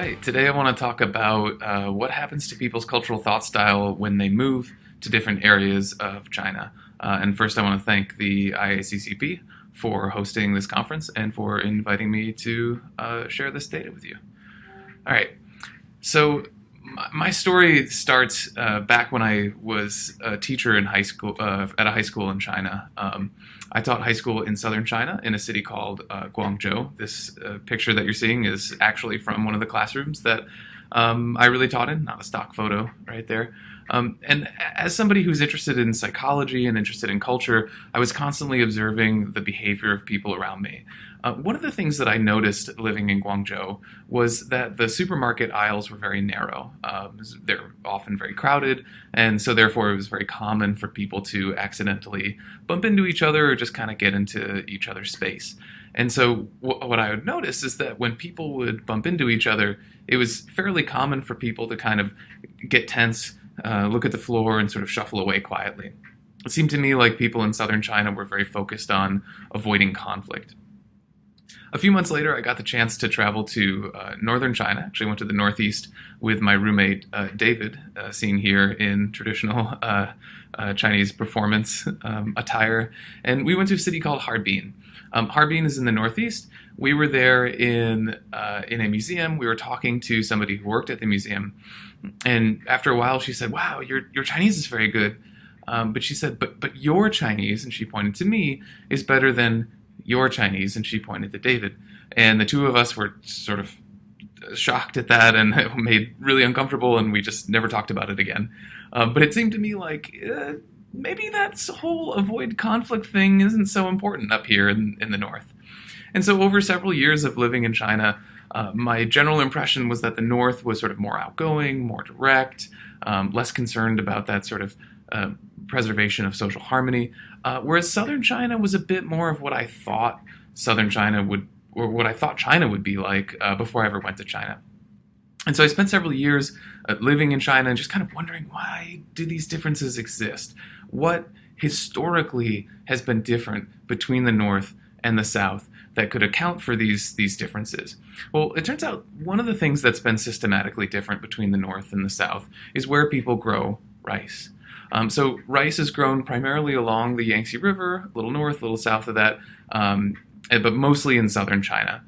right, today I want to talk about what happens to people's cultural thought style when they move to different areas of China. And first, I want to thank the IACCP for hosting this conference and for inviting me to share this data with you. All right, so my story starts back when I was a teacher in high school, at a high school in China. I taught high school in southern China in a city called Guangzhou. This picture that you're seeing is actually from one of the classrooms that I really taught in, not a stock photo right there. And as somebody who's interested in psychology and interested in culture, I was constantly observing the behavior of people around me. One of the things that I noticed living in Guangzhou was that the supermarket aisles were very narrow. They're often very crowded, and so therefore it was very common for people to accidentally bump into each other or just kind of get into each other's space. And so what I would notice is that when people would bump into each other, it was fairly common for people to kind of get tense, look at the floor, and sort of shuffle away quietly. It seemed to me like people in southern China were very focused on avoiding conflict. A few months later, I got the chance to travel to northern China. Actually, went to the northeast with my roommate, David, seen here in traditional Chinese performance attire. And we went to a city called Harbin. Harbin is in the northeast. We were there in a museum. We were talking to somebody who worked at the museum. And after a while, she said, "Wow, your Chinese is very good." But she said, but your Chinese, and she pointed to me, is better than your Chinese, and she pointed to David. And the two of us were sort of shocked at that and made really uncomfortable, and we just never talked about it again. But it seemed to me like maybe that whole avoid conflict thing isn't so important up here in the north. And so over several years of living in China, my general impression was that the north was sort of more outgoing, more direct, less concerned about that sort of preservation of social harmony, whereas southern China was a bit more of what I thought southern China would, or what I thought China would be like before I ever went to China. And so I spent several years living in China and just kind of wondering, why do these differences exist? What historically has been different between the north and the south that could account for these differences? Well, it turns out one of the things that's been systematically different between the north and the south is where people grow rice. So rice is grown primarily along the Yangtze River, a little north, a little south of that, but mostly in southern China.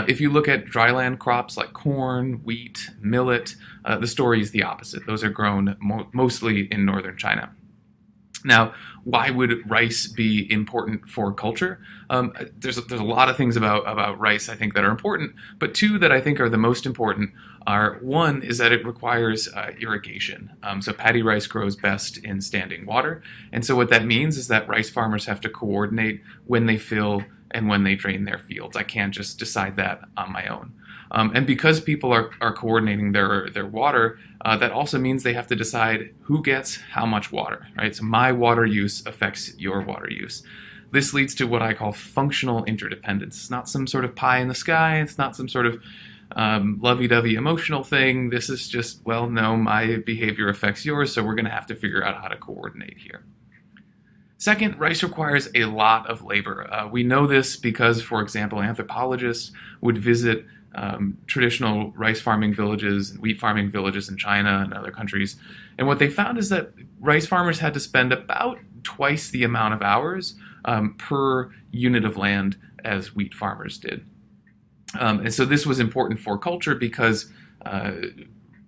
If you look at dryland crops like corn, wheat, millet, the story is the opposite. Those are grown mostly in northern China. Now, why would rice be important for culture? There's a lot of things about rice I think that are important, but two that I think are the most important are, one is that it requires irrigation. So paddy rice grows best in standing water, and so what that means is that rice farmers have to coordinate when they fill and when they drain their fields. I can't just decide that on my own. And because people are coordinating their water, that also means they have to decide who gets how much water, right? So my water use affects your water use. This leads to what I call functional interdependence. It's not some sort of pie in the sky. It's not some sort of lovey-dovey emotional thing. This is just, well, no, my behavior affects yours, so we're going to have to figure out how to coordinate here. Second, rice requires a lot of labor. We know this because, for example, anthropologists would visit traditional rice farming villages and wheat farming villages in China and other countries. And what they found is that rice farmers had to spend about twice the amount of hours per unit of land as wheat farmers did. And so this was important for culture because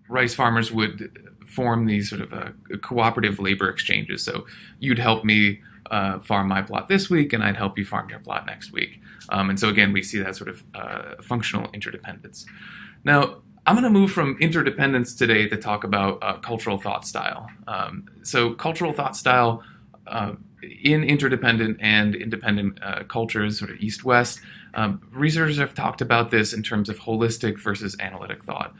rice farmers would form these sort of cooperative labor exchanges. So you'd help me farm my plot this week, and I'd help you farm your plot next week. And so again, we see that sort of functional interdependence. Now, I'm going to move from interdependence today to talk about cultural thought style. So cultural thought style in interdependent and independent cultures, sort of east-west, researchers have talked about this in terms of holistic versus analytic thought.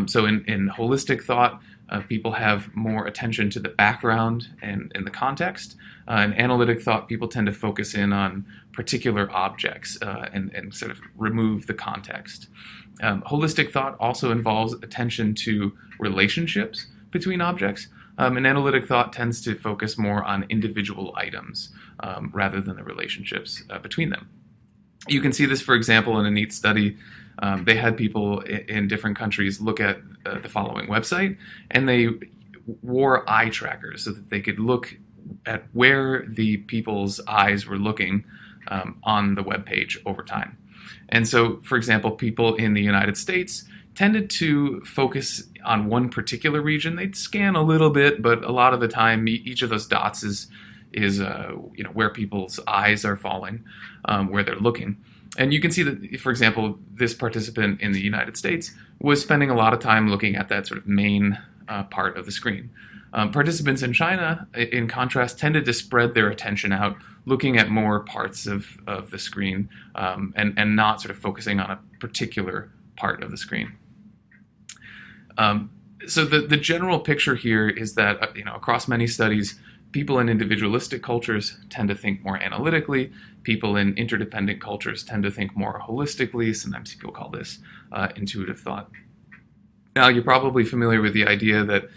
So in holistic thought, people have more attention to the background and the context. In analytic thought, people tend to focus in on particular objects and sort of remove the context. Holistic thought also involves attention to relationships between objects. And analytic thought tends to focus more on individual items rather than the relationships between them. You can see this, for example, in a neat study They had people in different countries look at the following website, and they wore eye trackers so that they could look at where the people's eyes were looking on the web page over time. And so, for example, people in the United States tended to focus on one particular region. They'd scan a little bit, but a lot of the time, each of those dots is where people's eyes are falling, where they're looking. And you can see that, for example, this participant in the United States was spending a lot of time looking at that sort of main part of the screen. Participants in China, in contrast, tended to spread their attention out, looking at more parts of the screen and not sort of focusing on a particular part of the screen. So the general picture here is that across many studies, people in individualistic cultures tend to think more analytically. People in interdependent cultures tend to think more holistically. Sometimes people call this intuitive thought. Now, you're probably familiar with the idea that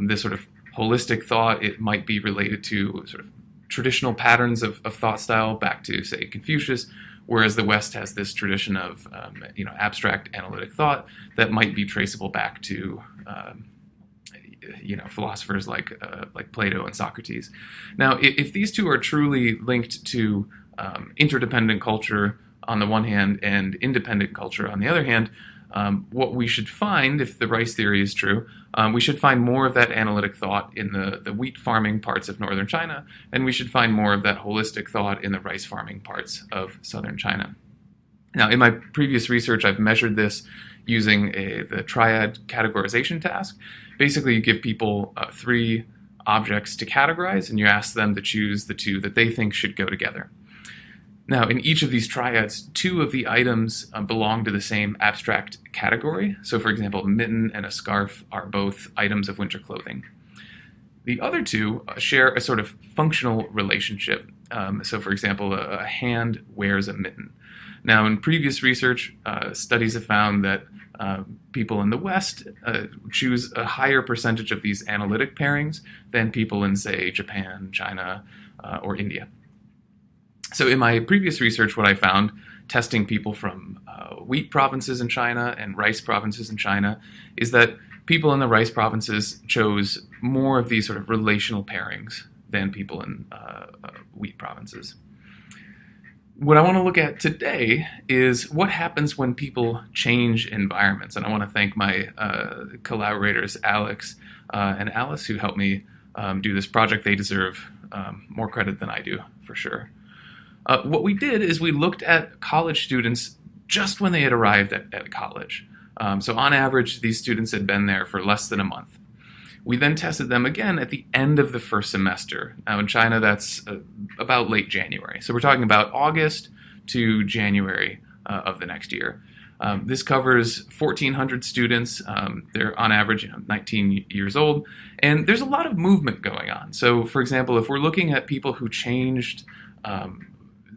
this sort of holistic thought, it might be related to sort of traditional patterns of thought style back to, say, Confucius, whereas the West has this tradition of abstract analytic thought that might be traceable back to philosophers like Plato and Socrates. Now, if these two are truly linked to interdependent culture on the one hand and independent culture on the other hand, what we should find, if the rice theory is true, we should find more of that analytic thought in the wheat farming parts of northern China, and we should find more of that holistic thought in the rice farming parts of southern China. Now, in my previous research, I've measured this using the triad categorization task. Basically, you give people 3 objects to categorize, and you ask them to choose the 2 that they think should go together. Now, in each of these triads, 2 of the items belong to the same abstract category. So, for example, a mitten and a scarf are both items of winter clothing. The other 2 share a sort of functional relationship. So, for example, a hand wears a mitten. Now, in previous research, studies have found that people in the West choose a higher percentage of these analytic pairings than people in, say, Japan, China, or India. So in my previous research, what I found, testing people from wheat provinces in China and rice provinces in China, is that people in the rice provinces chose more of these sort of relational pairings than people in wheat provinces. What I want to look at today is what happens when people change environments. And I want to thank my collaborators, Alex and Alice, who helped me do this project. They deserve more credit than I do, for sure. What we did is we looked at college students just when they had arrived at college. So on average, these students had been there for less than a month. We then tested them again at the end of the first semester. Now in China, that's about late January. So we're talking about August to January of the next year. This covers 1,400 students. They're on average 19 years old. And there's a lot of movement going on. So for example, if we're looking at people who changed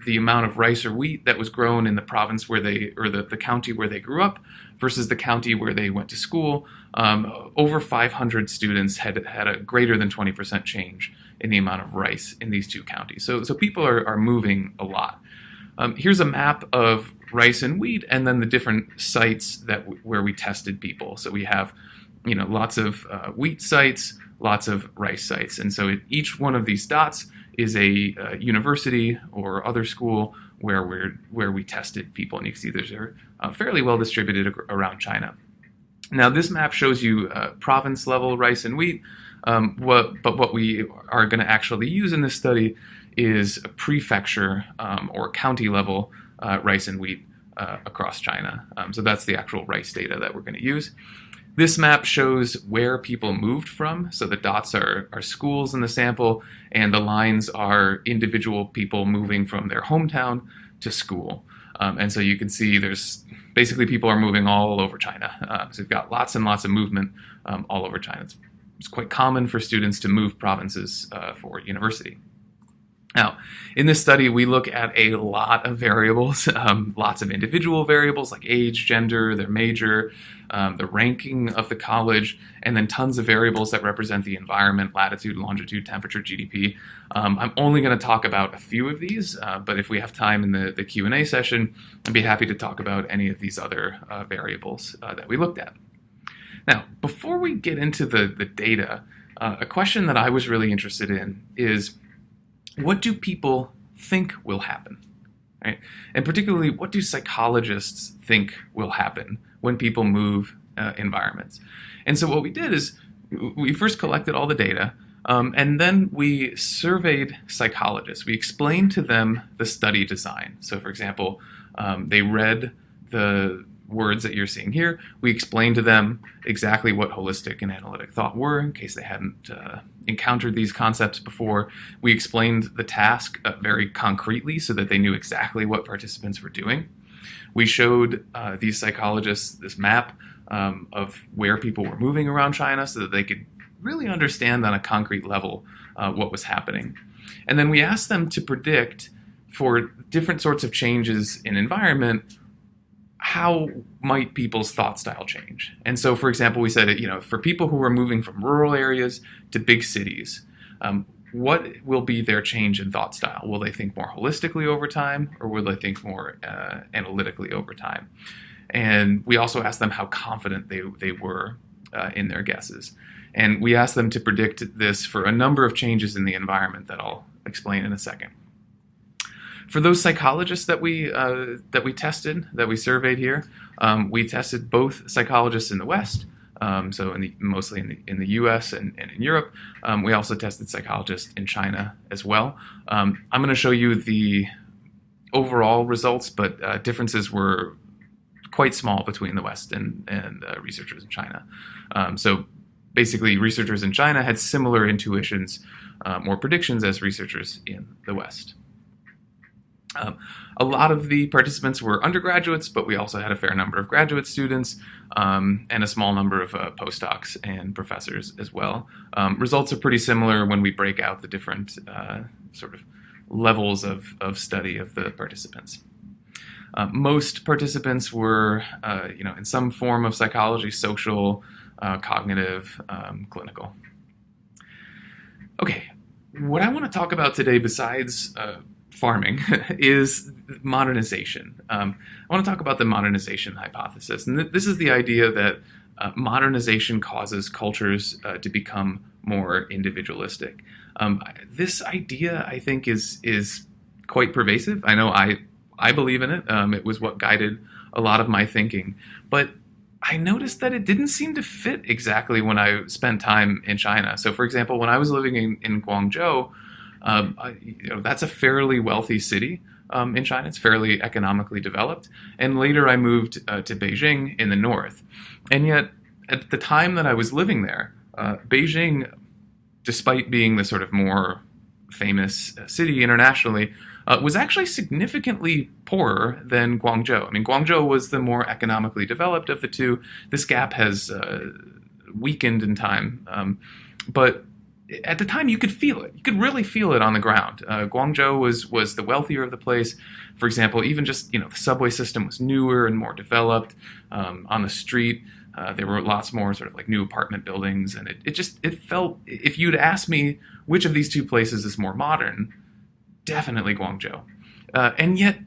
the amount of rice or wheat that was grown in the province where the county where they grew up versus the county where they went to school, over 500 students had a greater than 20% change in the amount of rice in these 2 counties. So people are moving a lot. Here's a map of rice and wheat, and then the different sites where we tested people. So we have, lots of wheat sites, lots of rice sites, and so each one of these dots is a university or other school where we tested people, and you can see they're fairly well distributed around China. Now this map shows you province level rice and wheat, but what we are going to actually use in this study is a prefecture or county level rice and wheat across China. So that's the actual rice data that we're going to use. This map shows where people moved from. So the dots are schools in the sample, and the lines are individual people moving from their hometown to school. And so you can see there's basically people are moving all over China. So we've got lots and lots of movement all over China. It's quite common for students to move provinces for university. Now, in this study, we look at a lot of variables, lots of individual variables like age, gender, their major, the ranking of the college, and then tons of variables that represent the environment, latitude, longitude, temperature, GDP. I'm only going to talk about a few of these, but if we have time in the Q&A session, I'd be happy to talk about any of these other variables that we looked at. Now, before we get into the data, a question that I was really interested in is, what do people think will happen, right? And particularly, what do psychologists think will happen when people move environments? And so what we did is we first collected all the data, and then we surveyed psychologists. We explained to them the study design. So for example, they read the words that you're seeing here. We explained to them exactly what holistic and analytic thought were, in case they hadn't encountered these concepts before. We explained the task very concretely so that they knew exactly what participants were doing. We showed these psychologists this map of where people were moving around China so that they could really understand on a concrete level what was happening. And then we asked them to predict, for different sorts of changes in environment, how might people's thought style change? And so, for example, we said, for people who are moving from rural areas to big cities, what will be their change in thought style? Will they think more holistically over time, or will they think more analytically over time? And we also asked them how confident they were in their guesses. And we asked them to predict this for a number of changes in the environment that I'll explain in a second. For those psychologists that we tested, that we surveyed here, we tested both psychologists in the West, so mostly in the U.S. and in Europe. We also tested psychologists in China as well. I'm going to show you the overall results, but differences were quite small between the West and researchers in China. So basically, researchers in China had similar intuitions or predictions as researchers in the West. A lot of the participants were undergraduates, but we also had a fair number of graduate students and a small number of postdocs and professors as well. Results are pretty similar when we break out the different sort of levels of study of the participants. Most participants were, in some form of psychology, social, cognitive, clinical. Okay, what I want to talk about today, besides farming, is modernization. I want to talk about the modernization hypothesis. And this is the idea that modernization causes cultures to become more individualistic. This idea, I think, is quite pervasive. I know I believe in it. It was what guided a lot of my thinking. But I noticed that it didn't seem to fit exactly when I spent time in China. So, for example, when I was living in Guangzhou, that's a fairly wealthy city in China. It's fairly economically developed. And later I moved to Beijing in the north. And yet, at the time that I was living there, Beijing, despite being the sort of more famous city internationally, was actually significantly poorer than Guangzhou. I mean, Guangzhou was the more economically developed of the two. This gap has weakened in time. But at the time, you could feel it. You could really feel it on the ground. Guangzhou was the wealthier of the place. For example, even just, the subway system was newer and more developed. On the street, there were lots more sort of like new apartment buildings. And it felt, if you'd asked me which of these two places is more modern, definitely Guangzhou. And yet,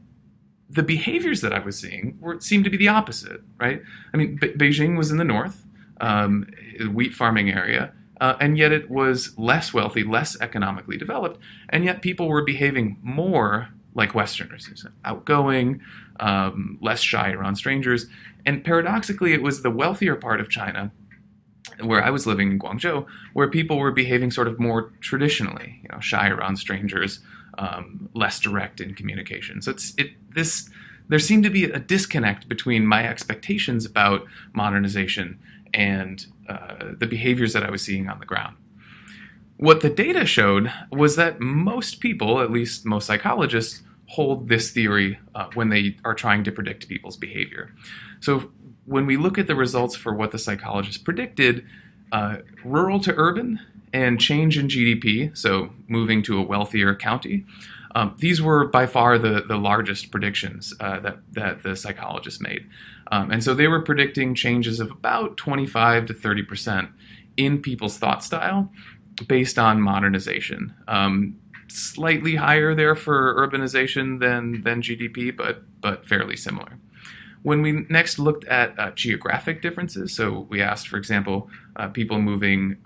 the behaviors that I was seeing seemed to be the opposite, right? I mean, Beijing was in the north, wheat farming area. And yet it was less wealthy, less economically developed, and yet people were behaving more like Westerners, outgoing, less shy around strangers. And paradoxically, it was the wealthier part of China, where I was living in Guangzhou, where people were behaving sort of more traditionally, shy around strangers, less direct in communication. So there seemed to be a disconnect between my expectations about modernization and the behaviors that I was seeing on the ground. What the data showed was that most people, at least most psychologists, hold this theory when they are trying to predict people's behavior. So when we look at the results for what the psychologists predicted, rural to urban and change in GDP, so moving to a wealthier county. These were by far the largest predictions that the psychologists made. And so they were predicting changes of about 25 to 30% in people's thought style based on modernization. Slightly higher there for urbanization than GDP, but fairly similar. When we next looked at geographic differences, so we asked, for example, people moving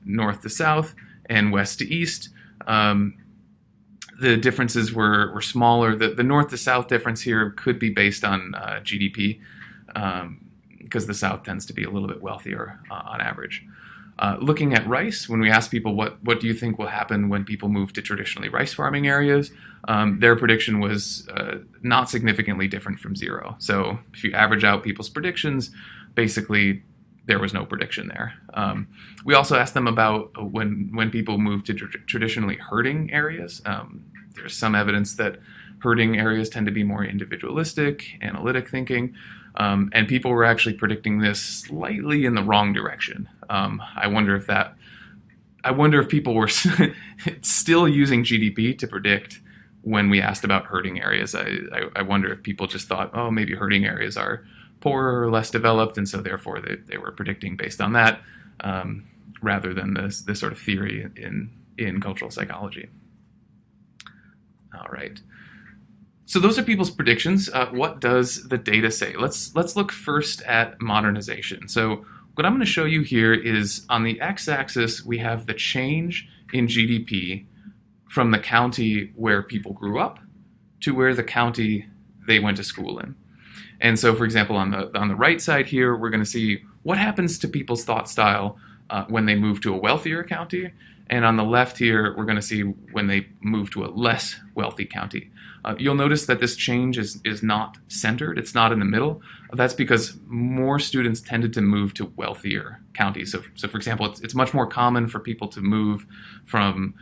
north to south and west to east, the differences were smaller. The north to south difference here could be based on GDP, because the south tends to be a little bit wealthier on average. Looking at rice, when we asked people what do you think will happen when people move to traditionally rice farming areas, their prediction was not significantly different from zero. So if you average out people's predictions, basically there was no prediction there. We also asked them about when people move to traditionally herding areas. There's some evidence that herding areas tend to be more individualistic, analytic thinking. And people were actually predicting this slightly in the wrong direction. I wonder if people were still using GDP to predict when we asked about herding areas. I wonder if people just thought, oh, maybe herding areas are poorer or less developed, and so therefore they were predicting based on that, rather than this sort of theory in cultural psychology. All right. So those are people's predictions. What does the data say? Let's look first at modernization. So what I'm going to show you here is on the x-axis we have the change in GDP from the county where people grew up to where the county they went to school in. And so, for example, on the right side here, we're going to see what happens to people's thought style when they move to a wealthier county. And on the left here, we're going to see when they move to a less wealthy county. You'll notice that this change is not centered. It's not in the middle. That's because more students tended to move to wealthier counties. So for example, it's much more common for people to move from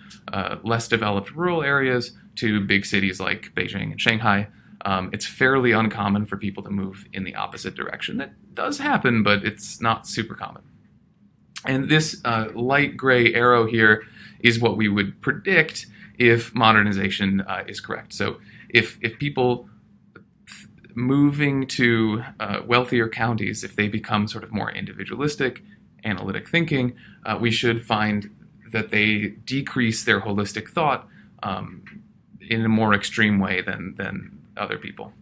less developed rural areas to big cities like Beijing and Shanghai. It's fairly uncommon for people to move in the opposite direction. That does happen, but it's not super common. And this light gray arrow here is what we would predict if modernization is correct. So if people moving to wealthier counties, if they become sort of more individualistic, analytic thinking, we should find that they decrease their holistic thought in a more extreme way than other people.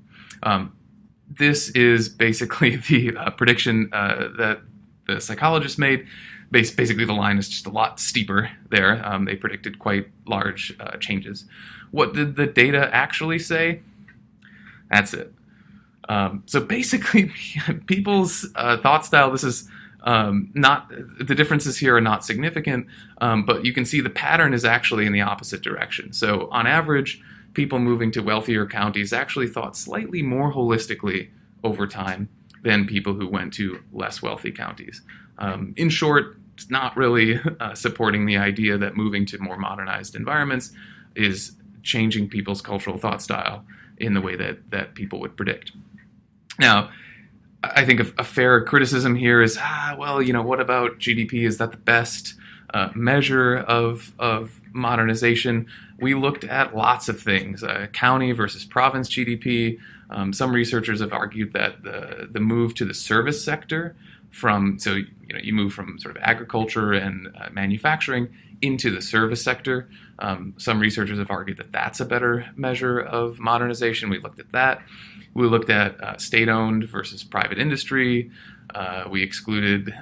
This is basically the prediction that the psychologists made. Basically, the line is just a lot steeper there. They predicted quite large changes. What did the data actually say? That's it. So basically, people's thought style, this is not, the differences here are not significant, but you can see the pattern is actually in the opposite direction. So on average, people moving to wealthier counties actually thought slightly more holistically over time than people who went to less wealthy counties. In short, it's not really supporting the idea that moving to more modernized environments is changing people's cultural thought style in the way that people would predict. Now, I think a fair criticism here is, well, what about GDP? Is that the best measure of modernization? We looked at lots of things, county versus province GDP. Some researchers have argued that the move to the service sector you move from sort of agriculture and manufacturing into the service sector. Some researchers have argued that that's a better measure of modernization. We looked at that. We looked at state-owned versus private industry. We excluded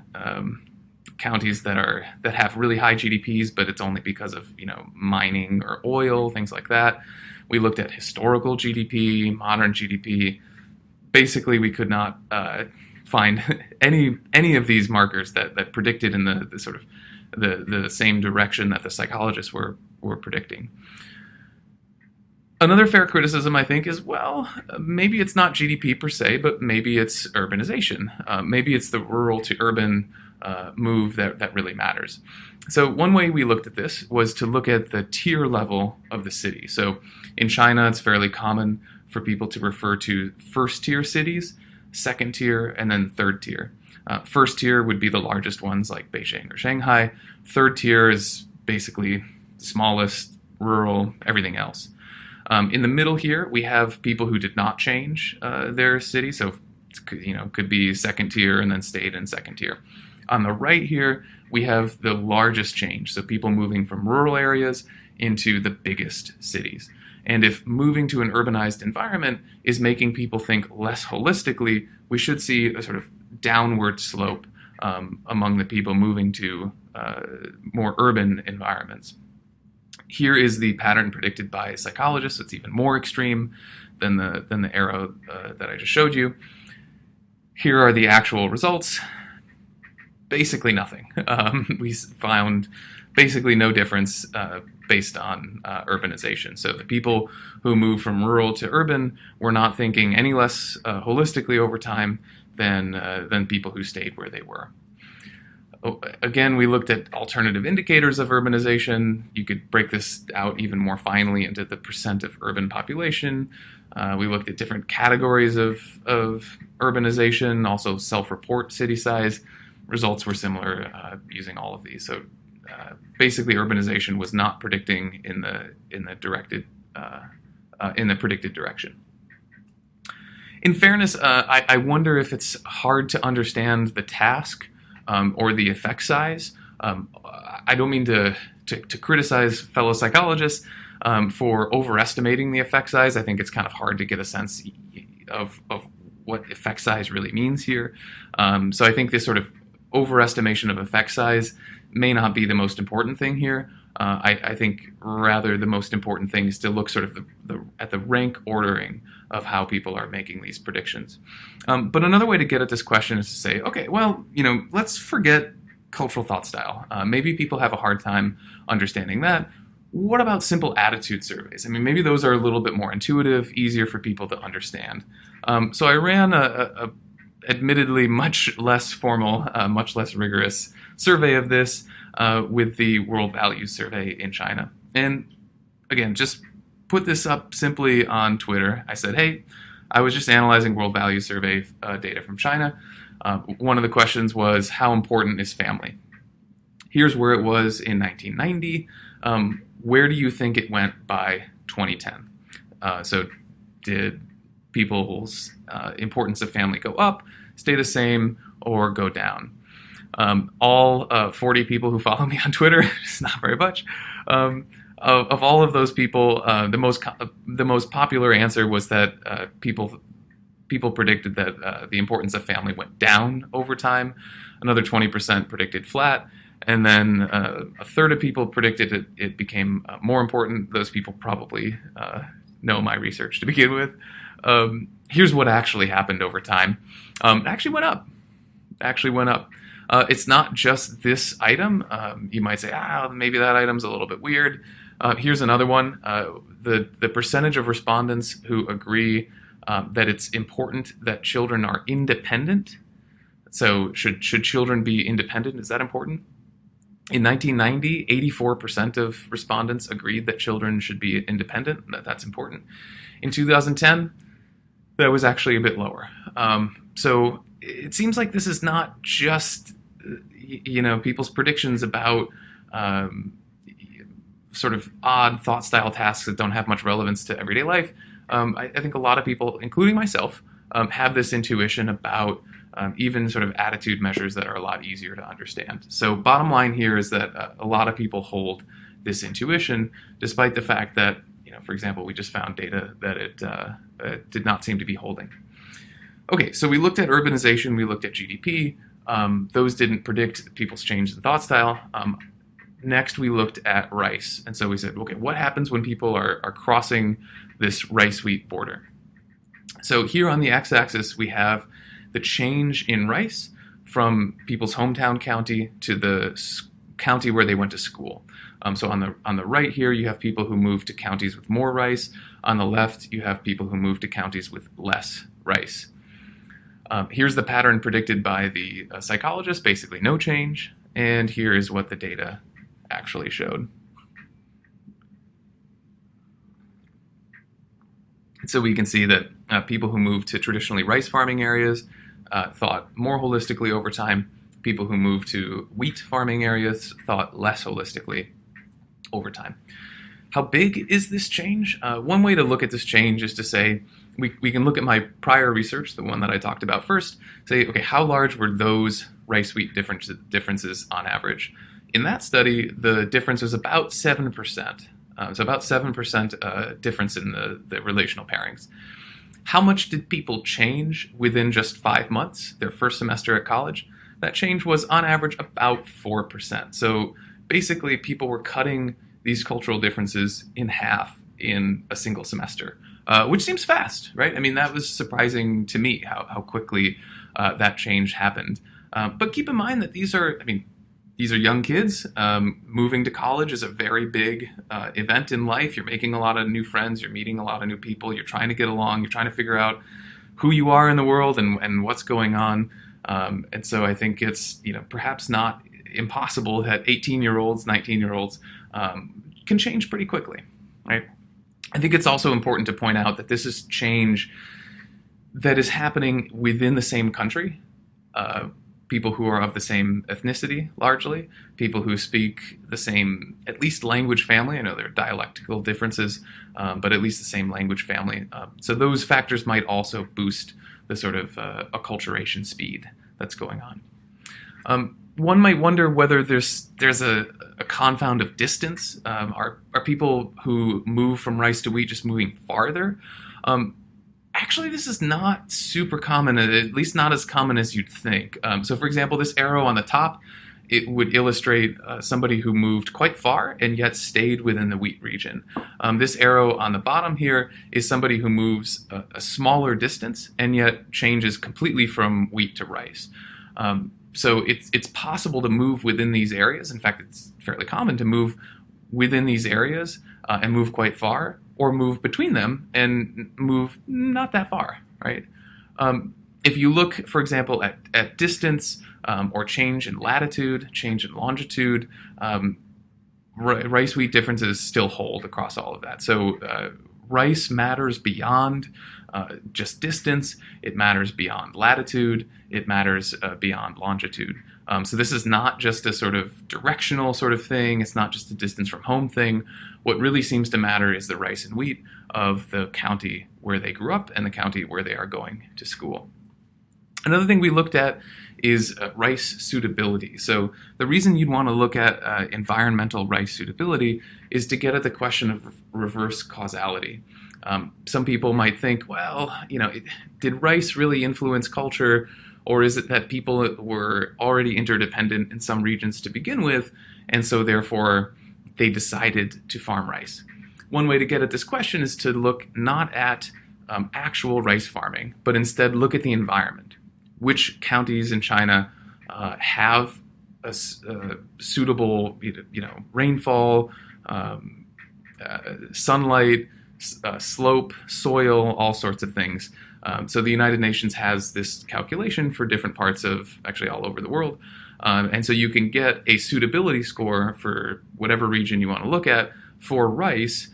counties that have really high GDPs, but it's only because of mining or oil, things like that. We looked at historical GDP, modern GDP. Basically, we could not find any of these markers that predicted in the sort of the same direction that the psychologists were predicting. Another fair criticism, I think, is, well, maybe it's not GDP per se, but maybe it's urbanization. Maybe it's the rural to urban move that really matters. So one way we looked at this was to look at the tier level of the city. So in China, it's fairly common for people to refer to first tier cities, second tier, and then third tier. First tier would be the largest ones like Beijing or Shanghai. Third tier is basically smallest, rural, everything else. In the middle here, we have people who did not change their city, so could be second tier and then stayed in second tier. On the right here, we have the largest change, so people moving from rural areas into the biggest cities. And if moving to an urbanized environment is making people think less holistically, we should see a sort of downward slope among the people moving to more urban environments. Here is the pattern predicted by psychologists. It's even more extreme than the arrow that I just showed you. Here are the actual results. Basically nothing. We found basically no difference based on urbanization. So the people who moved from rural to urban were not thinking any less holistically over time than people who stayed where they were. Again, we looked at alternative indicators of urbanization. You could break this out even more finely into the percent of urban population. We looked at different categories of urbanization, also self-report city size. Results were similar using all of these. So basically, urbanization was not predicting in the predicted direction. In fairness, I wonder if it's hard to understand the task or the effect size. I don't mean to criticize fellow psychologists for overestimating the effect size. I think it's kind of hard to get a sense of what effect size really means here. So I think this sort of overestimation of effect size may not be the most important thing here. I think rather the most important thing is to look sort of at the rank ordering of how people are making these predictions. But another way to get at this question is to say, okay, well, let's forget cultural thought style. Maybe people have a hard time understanding that. What about simple attitude surveys? I mean, maybe those are a little bit more intuitive, easier for people to understand. So I ran a admittedly much less formal, much less rigorous survey of this with the World Values Survey in China. And again, just put this up simply on Twitter. I said, hey, I was just analyzing World Values Survey data from China. One of the questions was, how important is family? Here's where it was in 1990. Where do you think it went by 2010? So did people's importance of family go up, stay the same, or go down? All 40 people who follow me on Twitter, it's not very much, of all of those people, the most popular answer was that people predicted that the importance of family went down over time. Another 20% predicted flat, and then a third of people predicted it became more important. Those people probably know my research to begin with. Here's what actually happened over time. It actually went up. It's not just this item. You might say, maybe that item's a little bit weird. Here's another one. The percentage of respondents who agree that it's important that children are independent. So should children be independent? Is that important? In 1990, 84% of respondents agreed that children should be independent, that's important. In 2010, that was actually a bit lower. So it seems like this is not just, people's predictions about sort of odd thought style tasks that don't have much relevance to everyday life. I think a lot of people, including myself, have this intuition about even sort of attitude measures that are a lot easier to understand. So bottom line here is that a lot of people hold this intuition, despite the fact that, for example, we just found data that it did not seem to be holding. Okay, so we looked at urbanization, we looked at GDP. Those didn't predict people's change in thought style. Next, we looked at rice. And so we said, okay, what happens when people are crossing this rice-wheat border? So here on the x-axis, we have the change in rice from people's hometown county to the county where they went to school. So on the right here, you have people who moved to counties with more rice. On the left, you have people who moved to counties with less rice. Here's the pattern predicted by the psychologist, basically no change. And here is what the data actually showed. So we can see that people who moved to traditionally rice farming areas thought more holistically over time. People who moved to wheat farming areas thought less holistically over time. How big is this change? One way to look at this change is to say, we can look at my prior research, the one that I talked about first, say, okay, how large were those rice-wheat differences on average? In that study, the difference was about 7%. So about 7% difference in the relational pairings. How much did people change within just 5 months, their first semester at college? That change was on average about 4%. So basically people were cutting these cultural differences in half in a single semester, which seems fast, right? I mean, that was surprising to me how quickly that change happened. But keep in mind that these are young kids. Moving to college is a very big event in life. You're making a lot of new friends. You're meeting a lot of new people. You're trying to get along. You're trying to figure out who you are in the world and what's going on. And so I think it's perhaps not impossible that 18-year-olds, 19-year-olds can change pretty quickly, right? I think it's also important to point out that this is change that is happening within the same country. People who are of the same ethnicity, largely, people who speak the same, at least language family. I know there are dialectical differences, but at least the same language family. So those factors might also boost the sort of acculturation speed that's going on. One might wonder whether there's a confound of distance. Are people who move from rice to wheat just moving farther? Actually, this is not super common, at least not as common as you'd think. So for example, this arrow on the top, it would illustrate somebody who moved quite far and yet stayed within the wheat region. This arrow on the bottom here is somebody who moves a smaller distance and yet changes completely from wheat to rice. So it's possible to move within these areas. In fact, it's fairly common to move within these areas and move quite far, or move between them and move not that far, right? If you look, for example, at distance or change in latitude, change in longitude, rice-wheat differences still hold across all of that. So rice matters beyond just distance. It matters beyond latitude. It matters beyond longitude. So this is not just a sort of directional sort of thing. It's not just a distance from home thing. What really seems to matter is the rice and wheat of the county where they grew up and the county where they are going to school. Another thing we looked at is rice suitability. So the reason you'd want to look at environmental rice suitability is to get at the question of reverse causality. Some people might think, well, did rice really influence culture? Or is it that people were already interdependent in some regions to begin with, and so therefore they decided to farm rice? One way to get at this question is to look not at actual rice farming, but instead look at the environment. Which counties in China have a suitable, rainfall, sunlight, slope, soil, all sorts of things. So the United Nations has this calculation for different parts of, actually all over the world. And so you can get a suitability score for whatever region you want to look at for rice,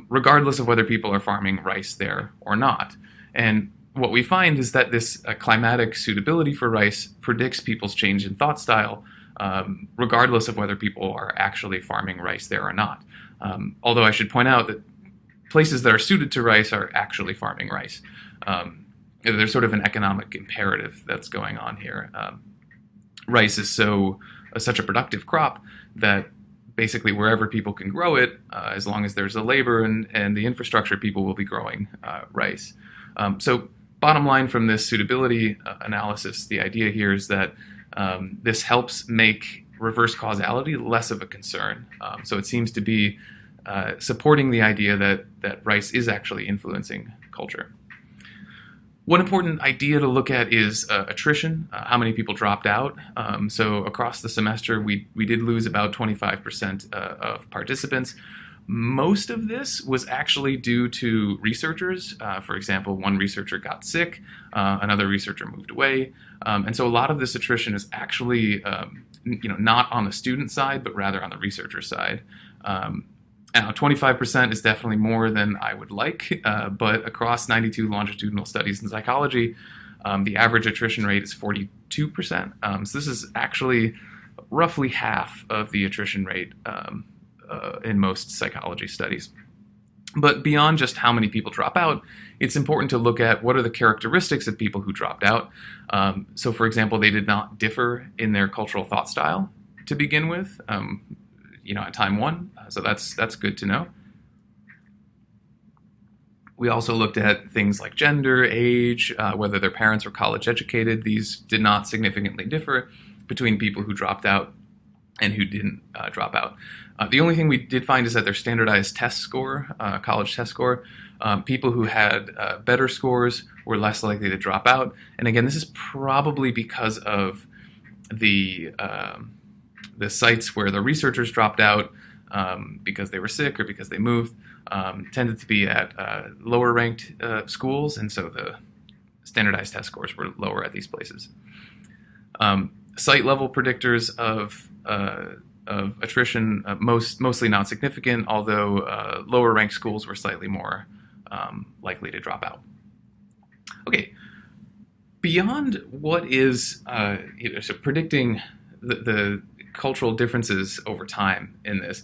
regardless of whether people are farming rice there or not. And what we find is that this climatic suitability for rice predicts people's change in thought style, regardless of whether people are actually farming rice there or not. Although I should point out that places that are suited to rice are actually farming rice. There's sort of an economic imperative that's going on here. Rice is such a productive crop that basically wherever people can grow it, as long as there's the labor and the infrastructure, people will be growing rice. So bottom line from this suitability analysis, the idea here is that this helps make reverse causality less of a concern. So it seems to be supporting the idea that rice is actually influencing culture. One important idea to look at is attrition, how many people dropped out. So across the semester, we did lose about 25% of participants. Most of this was actually due to researchers. For example, one researcher got sick, another researcher moved away. And so a lot of this attrition is actually not on the student side, but rather on the researcher side. Now, 25% is definitely more than I would like, but across 92 longitudinal studies in psychology, The average attrition rate is 42%. So this is actually roughly half of the attrition rate in most psychology studies. But beyond just how many people drop out, it's important to look at what are the characteristics of people who dropped out. So, for example, they did not differ in their cultural thought style to begin with, at time one. So that's good to know. We also looked at things like gender, age, whether their parents were college educated. These did not significantly differ between people who dropped out and who didn't drop out. The only thing we did find is that their standardized test score, college test score, people who had better scores were less likely to drop out. And again, this is probably because of the sites where the researchers dropped out because they were sick or because they moved, tended to be at lower ranked schools, and so the standardized test scores were lower at these places. Site level predictors of attrition, mostly not significant, although lower ranked schools were slightly more likely to drop out. Okay, beyond what is so predicting the cultural differences over time in this,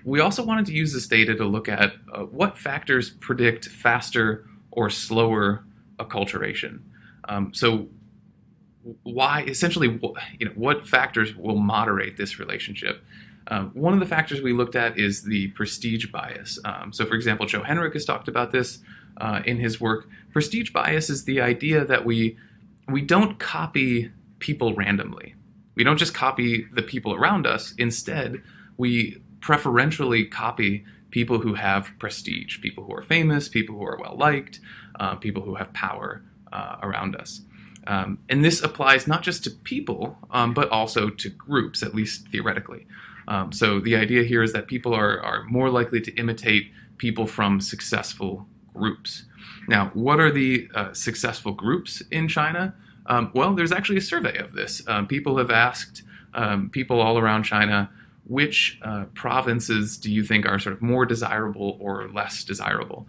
we also wanted to use this data to look at what factors predict faster or slower acculturation. So what factors will moderate this relationship? One of the factors we looked at is the prestige bias. So for example, Joe Henrich has talked about this in his work. Prestige bias is the idea that we don't copy people randomly. We don't just copy the people around us. Instead, we preferentially copy people who have prestige, people who are famous, people who are well-liked, people who have power around us. And this applies not just to people, but also to groups, at least theoretically. So the idea here is that people are more likely to imitate people from successful groups. Now, what are the successful groups in China? Well, there's actually a survey of this. People have asked people all around China, which provinces do you think are sort of more desirable or less desirable?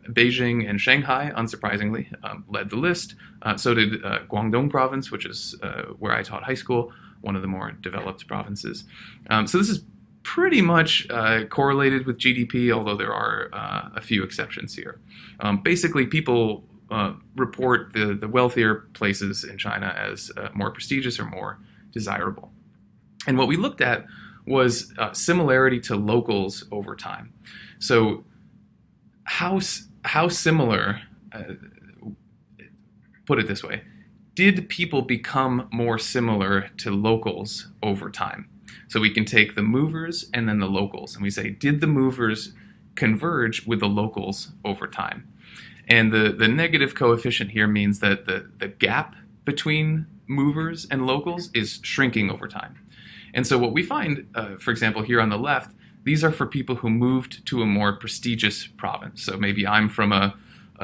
Beijing and Shanghai, unsurprisingly, led the list. So did Guangdong province, which is where I taught high school, one of the more developed provinces. So this is pretty much correlated with GDP, although there are a few exceptions here. Basically, people report the wealthier places in China as more prestigious or more desirable. And what we looked at was similarity to locals over time. So how similar, put it this way, did people become more similar to locals over time? So we can take the movers and then the locals, and we say, did the movers converge with the locals over time? And the negative coefficient here means that the gap between movers and locals is shrinking over time. And so what we find, for example, here on the left, these are for people who moved to a more prestigious province. So maybe I'm from a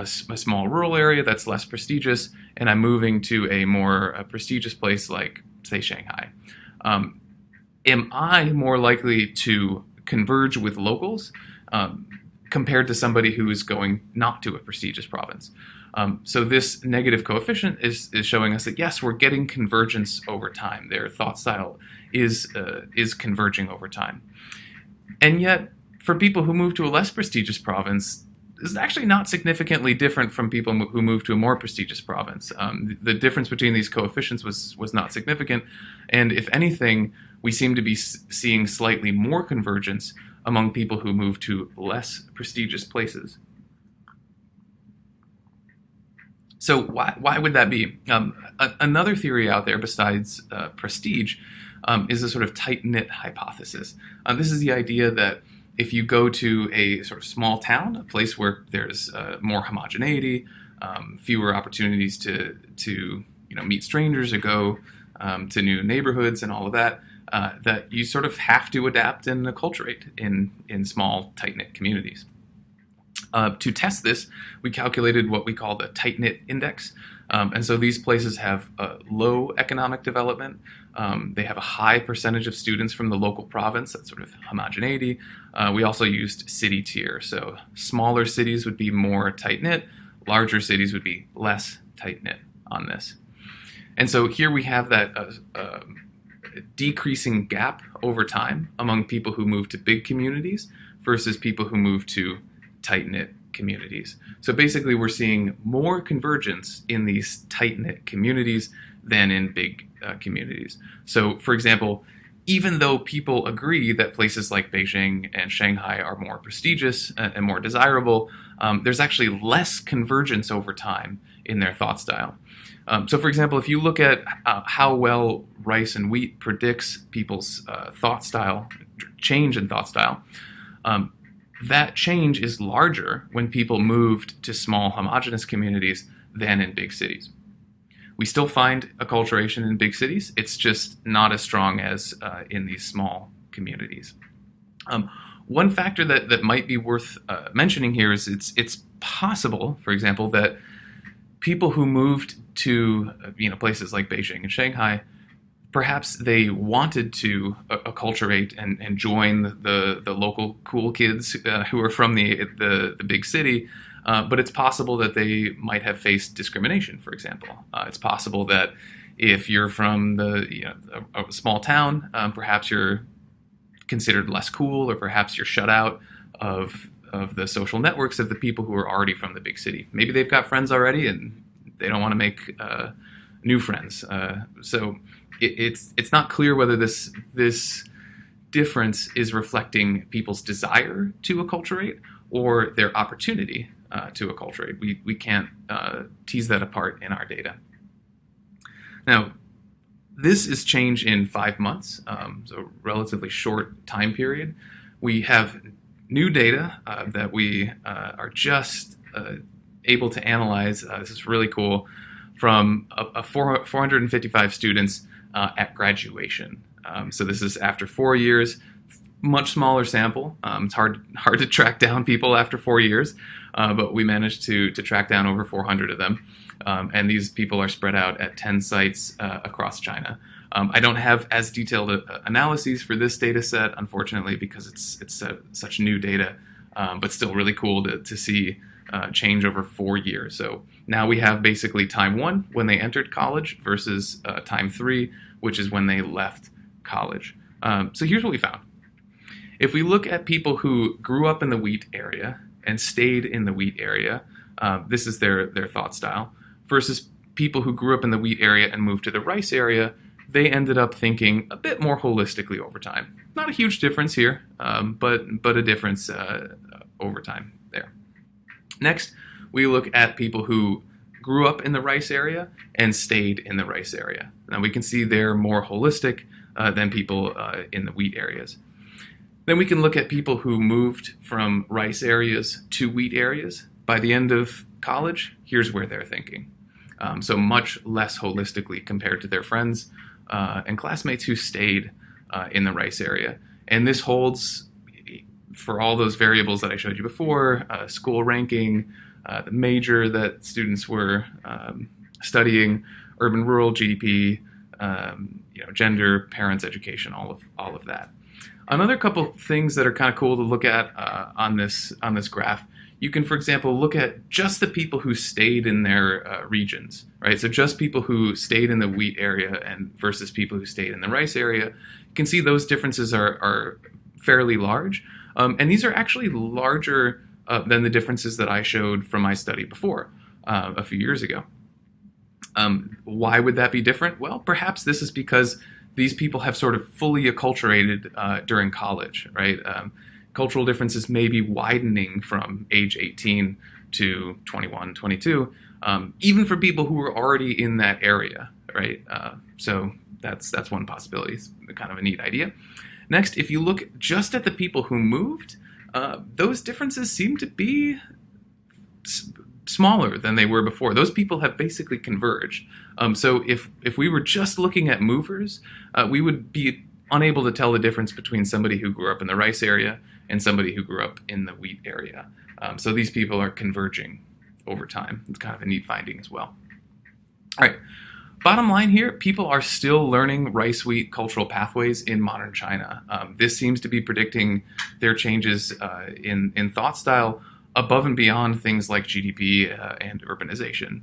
small rural area that's less prestigious, and I'm moving to a more prestigious place like, say, Shanghai. Am I more likely to converge with locals compared to somebody who is going not to a prestigious province? So this negative coefficient is showing us that, yes, we're getting convergence over time. Their thought style is converging over time. And yet, for people who move to a less prestigious province, this is actually not significantly different from people who move to a more prestigious province. The difference between these coefficients was not significant, and if anything, we seem to be seeing slightly more convergence among people who move to less prestigious places. So why would that be? Another theory out there besides prestige is a sort of tight-knit hypothesis. This is the idea that if you go to a sort of small town, a place where there's more homogeneity, fewer opportunities to meet strangers or go to new neighborhoods and all of that, that you sort of have to adapt and acculturate in small, tight-knit communities. To test this, we calculated what we call the tight-knit index. And so these places have low economic development. They have a high percentage of students from the local province, that's sort of homogeneity. We also used city tier. So smaller cities would be more tight-knit, larger cities would be less tight-knit. on this. And so here we have that decreasing gap over time among people who move to big communities versus people who move to tight-knit communities. So basically we're seeing more convergence in these tight-knit communities than in big communities. So for example, even though people agree that places like Beijing and Shanghai are more prestigious and more desirable, there's actually less convergence over time in their thought style. So for example, if you look at how well rice and wheat predicts people's thought style, change in thought style, that change is larger when people moved to small homogeneous communities than in big cities. We still find acculturation in big cities. It's just not as strong as in these small communities. One factor that might be worth mentioning here is it's possible, for example, that people who moved to places like Beijing and Shanghai, perhaps they wanted to acculturate and join the local cool kids who are from the big city, but it's possible that they might have faced discrimination, for example. It's possible that if you're from a small town, perhaps you're considered less cool, or perhaps you're shut out of the social networks of the people who are already from the big city. Maybe they've got friends already and they don't want to make new friends. So it's not clear whether this difference is reflecting people's desire to acculturate or their opportunity to acculturate. We can't tease that apart in our data. Now, this is change in 5 months, so relatively short time period. We have new data that we are just able to analyze. This is really cool, from 455 students at graduation. So this is after 4 years, much smaller sample. It's hard to track down people after 4 years, but we managed to track down over 400 of them. And these people are spread out at 10 sites across China. I don't have as detailed analyses for this data set, unfortunately, because it's such new data, but still really cool to see change over 4 years. So now we have basically time 1 when they entered college versus time 3, which is when they left college. So here's what we found. If we look at people who grew up in the wheat area and stayed in the wheat area, this is their thought style, versus people who grew up in the wheat area and moved to the rice area, they ended up thinking a bit more holistically over time. Not a huge difference here, but a difference over time there. Next, we look at people who grew up in the rice area and stayed in the rice area. Now we can see they're more holistic than people in the wheat areas. Then we can look at people who moved from rice areas to wheat areas. By the end of college, here's where they're thinking. So much less holistically compared to their friends and classmates who stayed in the rice area. And this holds for all those variables that I showed you before: school ranking, the major that students were studying, urban-rural, GDP, gender, parents' education, all of that. Another couple things that are kind of cool to look at on this graph. You can, for example, look at just the people who stayed in their regions, right? So just people who stayed in the wheat area and versus people who stayed in the rice area. You can see those differences are fairly large. And these are actually larger than the differences that I showed from my study before, a few years ago. Why would that be different? Well, perhaps this is because these people have sort of fully acculturated during college, right? Cultural differences may be widening from age 18 to 21, 22, even for people who are already in that area, right? So that's one possibility. It's kind of a neat idea. Next, if you look just at the people who moved, those differences seem to be smaller than they were before. Those people have basically converged. So if we were just looking at movers, we would be unable to tell the difference between somebody who grew up in the rice area and somebody who grew up in the wheat area. So these people are converging over time. It's kind of a neat finding as well. All right. Bottom line here, people are still learning rice-wheat cultural pathways in modern China. This seems to be predicting their changes in thought style above and beyond things like GDP and urbanization.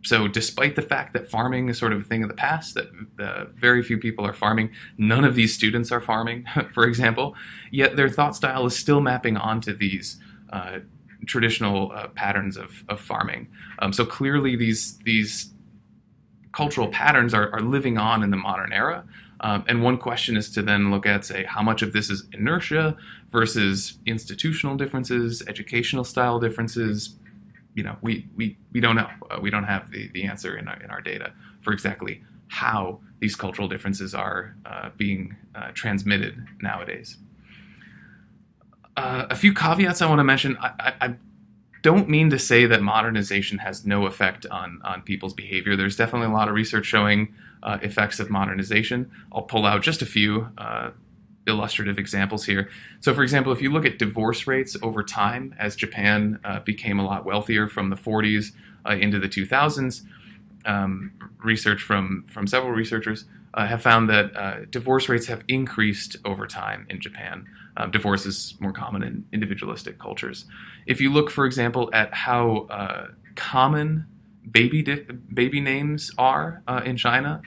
So despite the fact that farming is sort of a thing of the past, that very few people are farming, none of these students are farming, for example, yet their thought style is still mapping onto these traditional patterns of farming. So clearly these cultural patterns are living on in the modern era. And one question is to then look at, say, how much of this is inertia versus institutional differences, educational style differences. We don't know. We don't have the answer in our data for exactly how these cultural differences are being transmitted nowadays. A few caveats I want to mention. I don't mean to say that modernization has no effect on people's behavior. There's definitely a lot of research showing effects of modernization. I'll pull out just a few illustrative examples here. So, for example, if you look at divorce rates over time as Japan became a lot wealthier from the 40s into the 2000s, research from several researchers have found that divorce rates have increased over time in Japan. Divorce is more common in individualistic cultures. If you look, for example, at how common baby names are in China,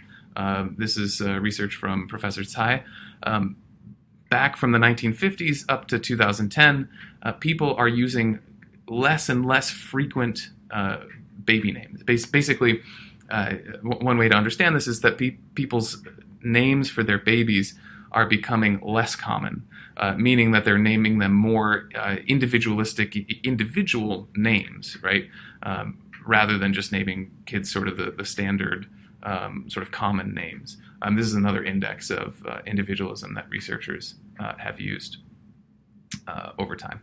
this is research from Professor Cai. Back from the 1950s up to 2010, people are using less and less frequent baby names. Basically, one way to understand this is that people's names for their babies are becoming less common, meaning that they're naming them more individual names, right? Rather than just naming kids sort of the standard sort of common names. This is another index of individualism that researchers have used over time.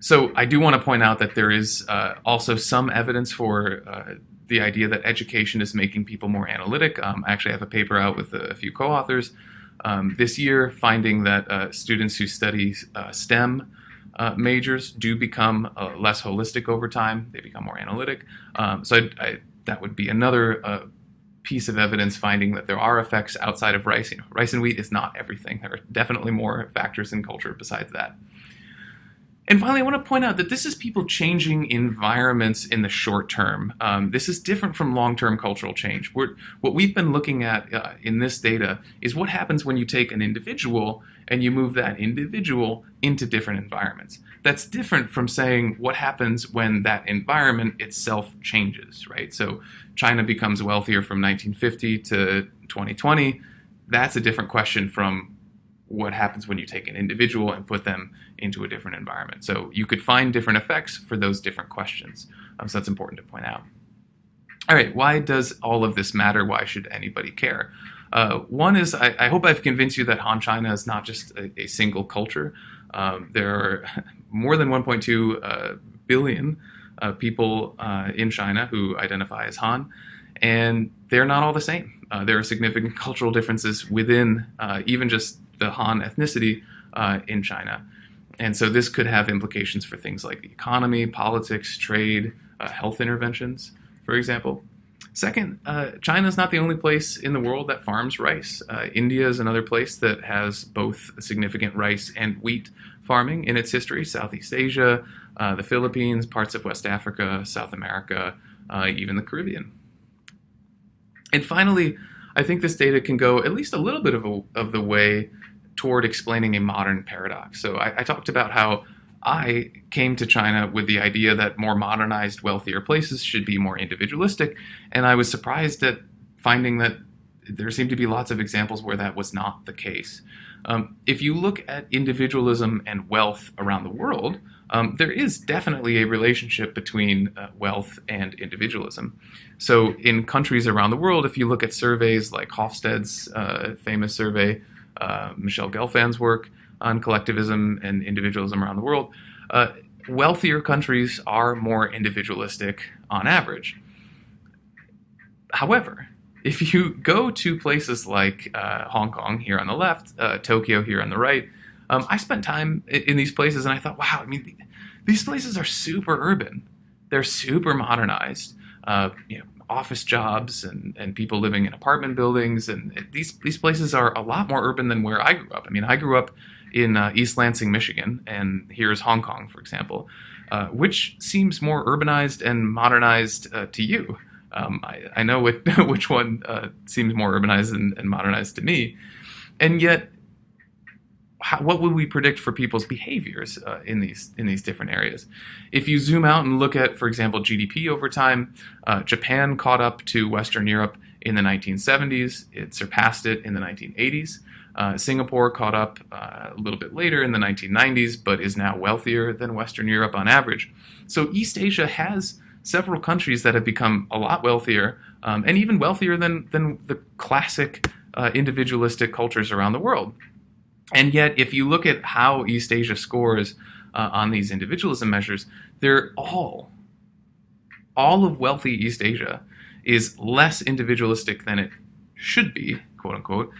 So I do want to point out that there is also some evidence for the idea that education is making people more analytic. I actually have a paper out with a few co-authors this year finding that students who study STEM majors do become less holistic over time. They become more analytic. That would be another piece of evidence finding that there are effects outside of rice. Rice and wheat is not everything. There are definitely more factors in culture besides that. And finally, I want to point out that this is people changing environments in the short term. This is different from long-term cultural change. What we've been looking at in this data is what happens when you take an individual and you move that individual into different environments. That's different from saying what happens when that environment itself changes, right? So China becomes wealthier from 1950 to 2020. That's a different question from what happens when you take an individual and put them into a different environment. So you could find different effects for those different questions. So that's important to point out. All right, why does all of this matter? Why should anybody care? One is, I hope I've convinced you that Han China is not just a single culture. There are more than 1.2 billion people in China who identify as Han, and they're not all the same. There are significant cultural differences within even just the Han ethnicity in China. And so this could have implications for things like the economy, politics, trade, health interventions, for example. Second, China is not the only place in the world that farms rice. India is another place that has both significant rice and wheat farming in its history. Southeast Asia, the Philippines, parts of West Africa, South America, even the Caribbean. And finally, I think this data can go at least a little bit of the way toward explaining a modern paradox. So I talked about how I came to China with the idea that more modernized, wealthier places should be more individualistic, and I was surprised at finding that there seemed to be lots of examples where that was not the case. If you look at individualism and wealth around the world, there is definitely a relationship between wealth and individualism. So in countries around the world, if you look at surveys like Hofstede's famous survey, Michelle Gelfand's work on collectivism and individualism around the world, wealthier countries are more individualistic on average. However, if you go to places like Hong Kong here on the left, Tokyo here on the right, I spent time in these places and I thought, wow, I mean, these places are super urban. They're super modernized. Office jobs and people living in apartment buildings, and these places are a lot more urban than where I grew up. I mean, I grew up in East Lansing, Michigan, and here's Hong Kong, for example. which seems more urbanized and modernized to you? I know which one seems more urbanized and modernized to me, and yet, what would we predict for people's behaviors in these different areas? If you zoom out and look at, for example, GDP over time, Japan caught up to Western Europe in the 1970s. It surpassed it in the 1980s. Singapore caught up a little bit later in the 1990s, but is now wealthier than Western Europe on average. So East Asia has several countries that have become a lot wealthier, and even wealthier than the classic individualistic cultures around the world. And yet, if you look at how East Asia scores on these individualism measures, they're all of wealthy East Asia is less individualistic than it should be, quote unquote,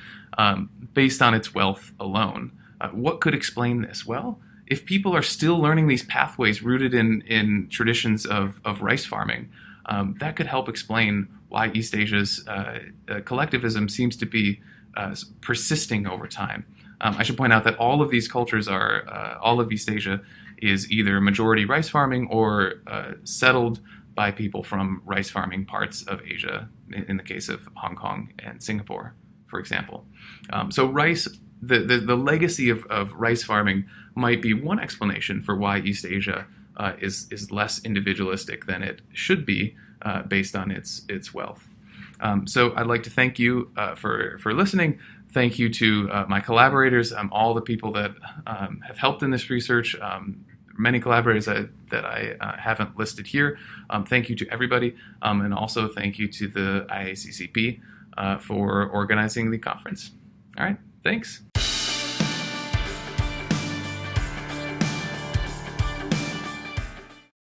based on its wealth alone. What could explain this? Well, if people are still learning these pathways rooted in traditions of rice farming, that could help explain why East Asia's collectivism seems to be persisting over time. I should point out that all of these cultures all of East Asia is either majority rice farming or settled by people from rice farming parts of Asia, in the case of Hong Kong and Singapore, for example. So rice, the legacy of rice farming might be one explanation for why East Asia is less individualistic than it should be based on its wealth. So I'd like to thank you for listening. Thank you to my collaborators, all the people that have helped in this research, many collaborators that I haven't listed here. Thank you to everybody, and also thank you to the IACCP for organizing the conference. All right, thanks.